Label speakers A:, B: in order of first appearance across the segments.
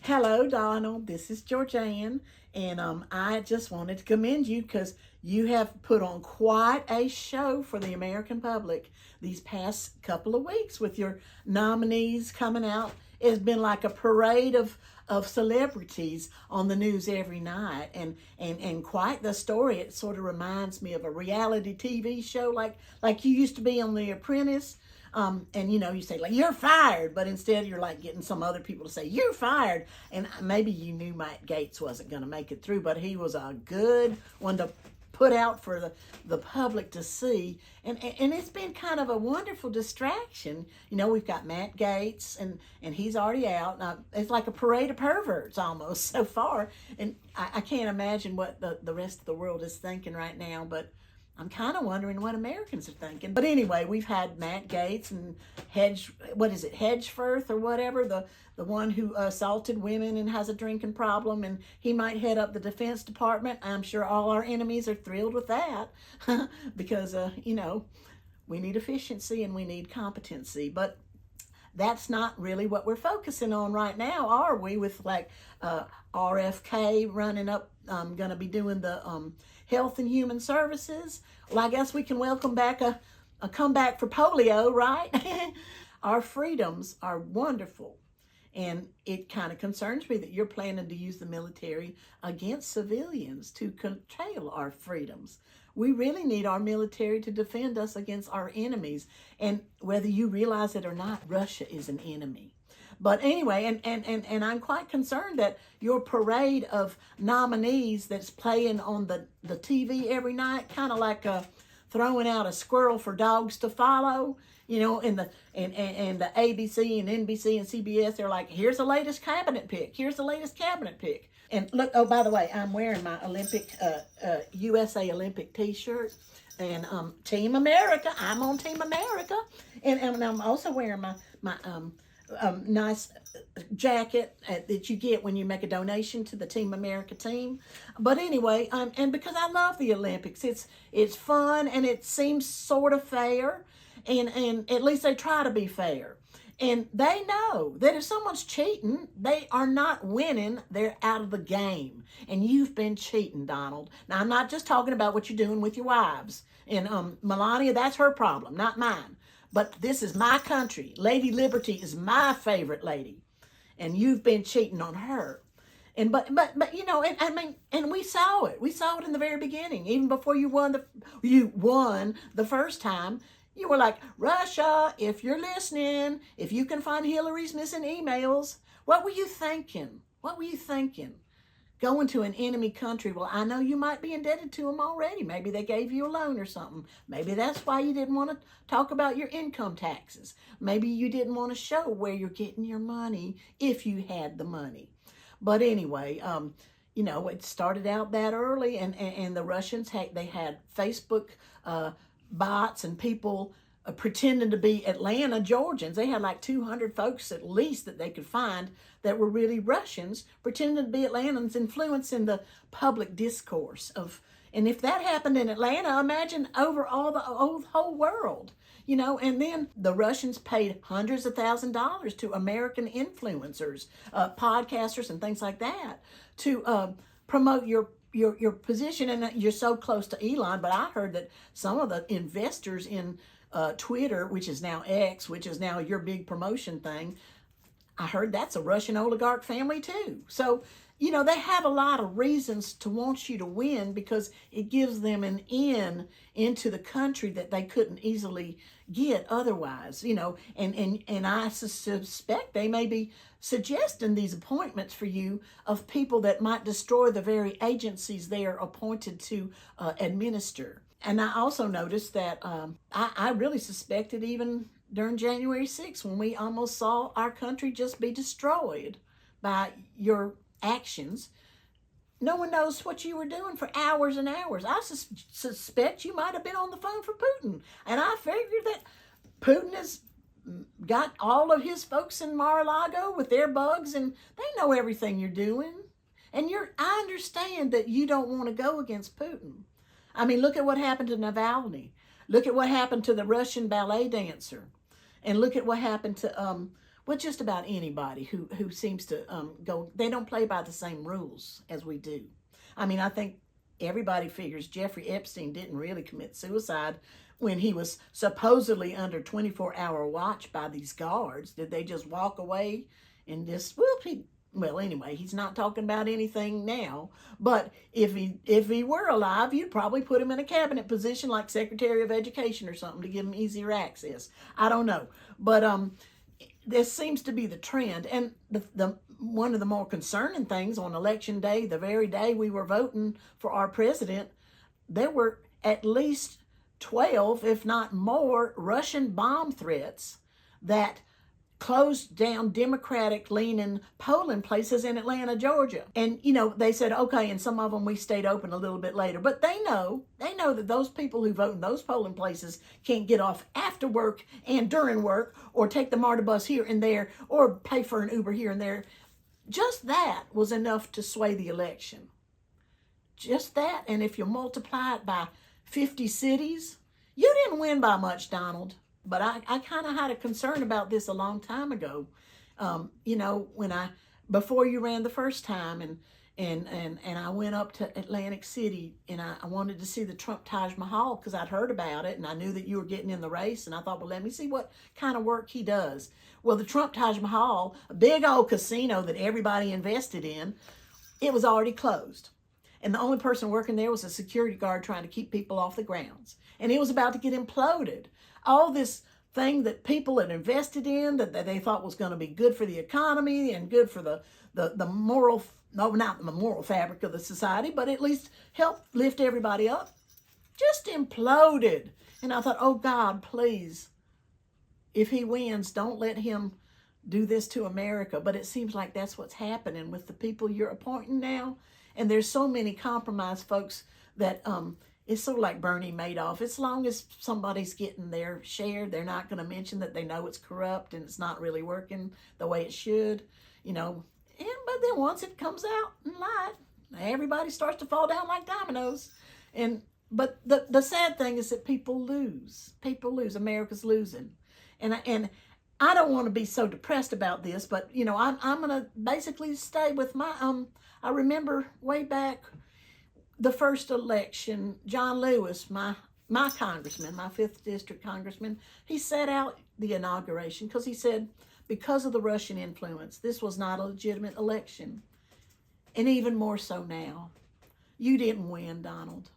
A: Hello, Donald. This is Georgianne, and I just wanted to commend you because you have put on quite a show for the American public these past couple of weeks with your nominees coming out. It's been like a parade of celebrities on the news every night, and quite the story. It sort of reminds me of a reality TV show like you used to be on The Apprentice. And you say like you're fired, but instead you're like getting some other people to say you're fired. And maybe you knew Matt Gaetz wasn't going to make it through, but he was a good one to put out for the public to see. And it's been kind of a wonderful distraction. We've got Matt Gaetz, and he's already out. Now, it's like a parade of perverts almost so far. And I can't imagine what the rest of the world is thinking right now, but I'm kind of wondering what Americans are thinking. But anyway, we've had Matt Gaetz and Hedgeforth or whatever, the one who assaulted women and has a drinking problem, and he might head up the Defense Department. I'm sure all our enemies are thrilled with that because, we need efficiency and we need competency. But that's not really what we're focusing on right now, are we? With like RFK running up, going to be doing the Health and Human Services. Well, I guess we can welcome back a comeback for polio, right? Our freedoms are wonderful. And it kind of concerns me that you're planning to use the military against civilians to curtail our freedoms. We really need our military to defend us against our enemies. And whether you realize it or not, Russia is an enemy. But anyway, and I'm quite concerned that your parade of nominees that's playing on the TV every night, kind of like throwing out a squirrel for dogs to follow, and the ABC and NBC and CBS, they're like, here's the latest cabinet pick. Here's the latest cabinet pick. And look, oh, by the way, I'm wearing my USA Olympic t-shirt. And Team America, I'm on Team America. And I'm also wearing my nice jacket that you get when you make a donation to the Team America team. But anyway, and because I love the Olympics, it's fun and it seems sort of fair, and at least they try to be fair. And they know that if someone's cheating, they are not winning, they're out of the game. And you've been cheating, Donald. Now, I'm not just talking about what you're doing with your wives. And Melania, that's her problem, not mine. But this is my country. Lady Liberty is my favorite lady. And you've been cheating on her. And but and we saw it. We saw it in the very beginning. Even before you won the first time, you were like, Russia, if you're listening, if you can find Hillary's missing emails, what were you thinking? What were you thinking? Going to an enemy country. Well, I know you might be indebted to them already. Maybe they gave you a loan or something. Maybe that's why you didn't want to talk about your income taxes. Maybe you didn't want to show where you're getting your money if you had the money. But anyway, it started out that early, and the Russians had Facebook bots and people pretending to be Atlanta Georgians. They had like 200 folks at least that they could find that were really Russians, pretending to be Atlantans, influencing the public discourse of. And if that happened in Atlanta, imagine over all the whole world. And then the Russians paid hundreds of $1,000s to American influencers, podcasters, and things like that to promote your position. And you're so close to Elon, but I heard that some of the investors in Twitter, which is now X, which is now your big promotion thing, I heard that's a Russian oligarch family too. So, they have a lot of reasons to want you to win because it gives them an in into the country that they couldn't easily get otherwise, and I suspect they may be suggesting these appointments for you of people that might destroy the very agencies they are appointed to administer. And I also noticed that I really suspected even during January 6th when we almost saw our country just be destroyed by your actions. No one knows what you were doing for hours and hours. I suspect you might have been on the phone for Putin. And I figured that Putin has got all of his folks in Mar-a-Lago with their bugs, and they know everything you're doing. And I understand that you don't want to go against Putin. I mean, look at what happened to Navalny. Look at what happened to the Russian ballet dancer. And look at what happened to Well, just about anybody who seems to go, they don't play by the same rules as we do. I mean, I think everybody figures Jeffrey Epstein didn't really commit suicide when he was supposedly under 24-hour watch by these guards. Did they just walk away and just, whoop, well, anyway, he's not talking about anything now. But if he were alive, you'd probably put him in a cabinet position like Secretary of Education or something to give him easier access. I don't know. But this seems to be the trend. And the one of the more concerning things on election day, the very day we were voting for our president, there were at least 12, if not more, Russian bomb threats that closed down Democratic-leaning polling places in Atlanta, Georgia. And, you know, they said, okay, and some of them we stayed open a little bit later. But they know that those people who vote in those polling places can't get off after work and during work or take the MARTA bus here and there or pay for an Uber here and there. Just that was enough to sway the election. Just that. And if you multiply it by 50 cities, you didn't win by much, Donald. But I kind of had a concern about this a long time ago. You know, before you ran the first time and I went up to Atlantic City and I wanted to see the Trump Taj Mahal because I'd heard about it and I knew that you were getting in the race and I thought, well, let me see what kind of work he does. Well, the Trump Taj Mahal, a big old casino that everybody invested in, it was already closed. And the only person working there was a security guard trying to keep people off the grounds. And it was about to get imploded. All this thing that people had invested in that they thought was going to be good for the economy and good for the moral, no, not the moral fabric of the society, but at least help lift everybody up, just imploded. And I thought, oh God, please, if he wins, don't let him do this to America. But it seems like that's what's happening with the people you're appointing now. And there's so many compromised folks that it's sort of like Bernie Madoff. As long as somebody's getting their share, they're not going to mention that they know it's corrupt and it's not really working the way it should, you know. But then once it comes out in light, everybody starts to fall down like dominoes. But the sad thing is that people lose. People lose. America's losing. And I don't want to be so depressed about this, but, you know, I'm going to basically stay with my, I remember way back the first election, John Lewis, my congressman, my 5th district congressman, he set out the inauguration because he said, because of the Russian influence, this was not a legitimate election. And even more so now. You didn't win, Donald.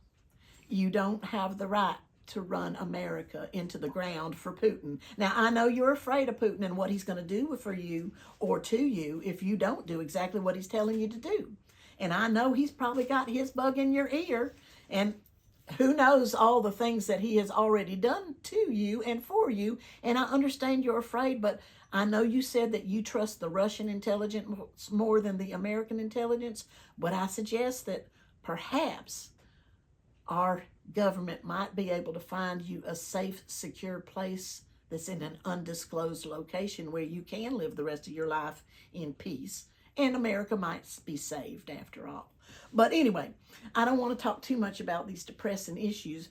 A: You don't have the right to run America into the ground for Putin. Now, I know you're afraid of Putin and what he's going to do for you or to you if you don't do exactly what he's telling you to do. And I know he's probably got his bug in your ear. And who knows all the things that he has already done to you and for you. And I understand you're afraid, but I know you said that you trust the Russian intelligence more than the American intelligence. But I suggest that perhaps our government might be able to find you a safe, secure place that's in an undisclosed location where you can live the rest of your life in peace. And America might be saved after all. But anyway, I don't want to talk too much about these depressing issues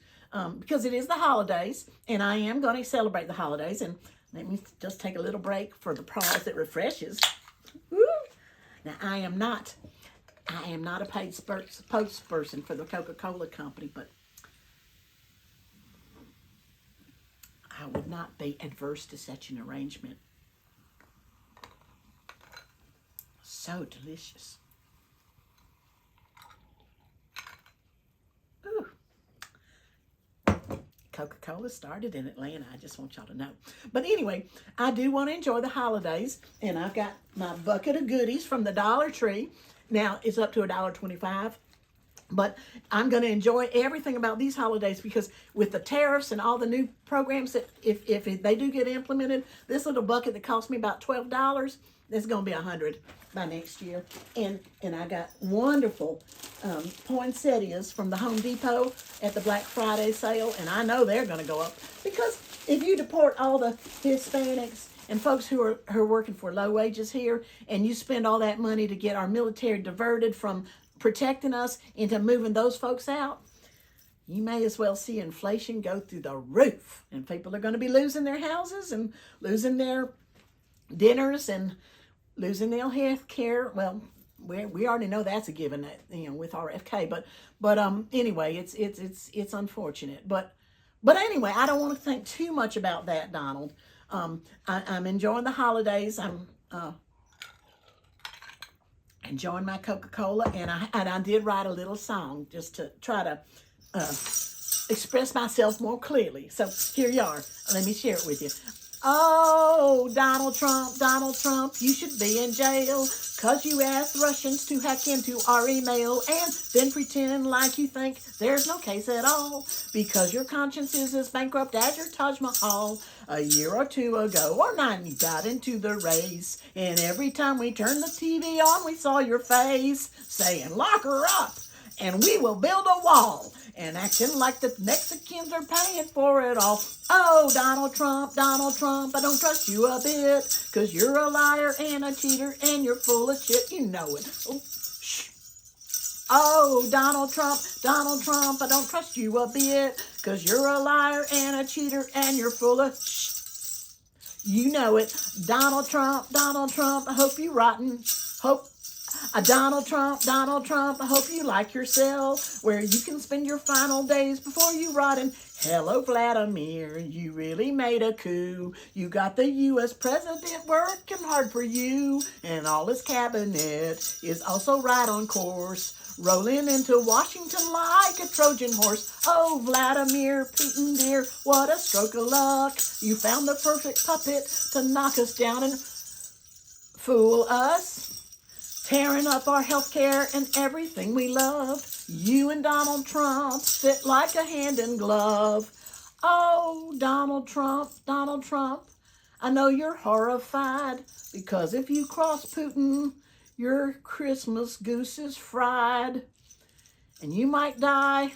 A: because it is the holidays, and I am going to celebrate the holidays. And let me just take a little break for the pause that refreshes. Woo! Now, I am not a paid spokesperson for the Coca-Cola company, but I would not be adverse to such an arrangement. So delicious. Ooh. Coca-Cola started in Atlanta. I just want y'all to know. But anyway, I do want to enjoy the holidays, and I've got my bucket of goodies from the Dollar Tree. Now, it's up to $1.25. But I'm going to enjoy everything about these holidays because with the tariffs and all the new programs that if they do get implemented, this little bucket that cost me about $12, it's going to be $100 by next year. And I got wonderful poinsettias from the Home Depot at the Black Friday sale, and I know they're going to go up because if you deport all the Hispanics and folks who are working for low wages here, and you spend all that money to get our military diverted from protecting us into moving those folks out, you may as well see inflation go through the roof. And people are going to be losing their houses and losing their dinners and losing their health care. Well, we already know that's a given, with RFK. But anyway, it's unfortunate. But anyway, I don't want to think too much about that, Donald. I'm enjoying the holidays. I'm enjoying my Coca-Cola, and I did write a little song just to try to express myself more clearly. So here you are. Let me share it with you. Oh, Donald Trump, you should be in jail, 'cause you asked Russians to hack into our email and then pretend like you think there's no case at all, because your conscience is as bankrupt as your Taj Mahal. A year or two ago, or 9, you got into the race, and every time we turned the TV on, we saw your face saying, "Lock her up, and we will build a wall," and acting like the Mexicans are paying for it all. Oh, Donald Trump, I don't trust you a bit, 'cause you're a liar and a cheater, and you're full of shit, you know it. Oh, shh. Oh, Donald Trump, I don't trust you a bit, 'cause you're a liar and a cheater, and you're full of shh. You know it. Donald Trump, I hope you rotten. Donald Trump, I hope you like yourself, where you can spend your final days before you rot in. Hello, Vladimir, you really made a coup. You got the U.S. president working hard for you, and all his cabinet is also right on course, rolling into Washington like a Trojan horse. Oh, Vladimir Putin, dear, what a stroke of luck. You found the perfect puppet to knock us down and fool us, tearing up our health care and everything we love. You and Donald Trump fit like a hand in glove. Oh, Donald Trump, I know you're horrified, because if you cross Putin, your Christmas goose is fried. And you might die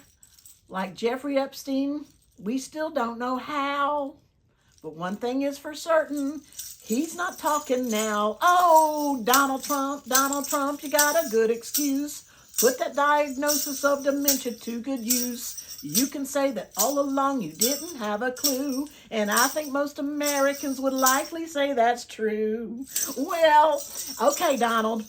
A: like Jeffrey Epstein. We still don't know how. But one thing is for certain, he's not talking now. Oh, Donald Trump, you got a good excuse. Put that diagnosis of dementia to good use. You can say that all along you didn't have a clue, and I think most Americans would likely say that's true. Well, okay, Donald,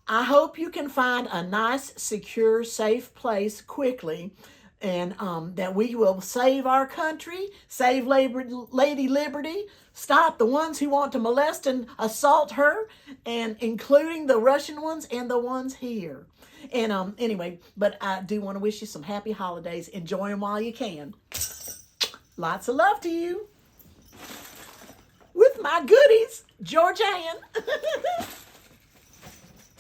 A: I hope you can find a nice, secure, safe place quickly, and that we will save our country, save Lady Liberty, stop the ones who want to molest and assault her, and including the Russian ones and the ones here. And anyway, but I do want to wish you some happy holidays. Enjoy them while you can. Lots of love to you. With my goodies, Georgianne.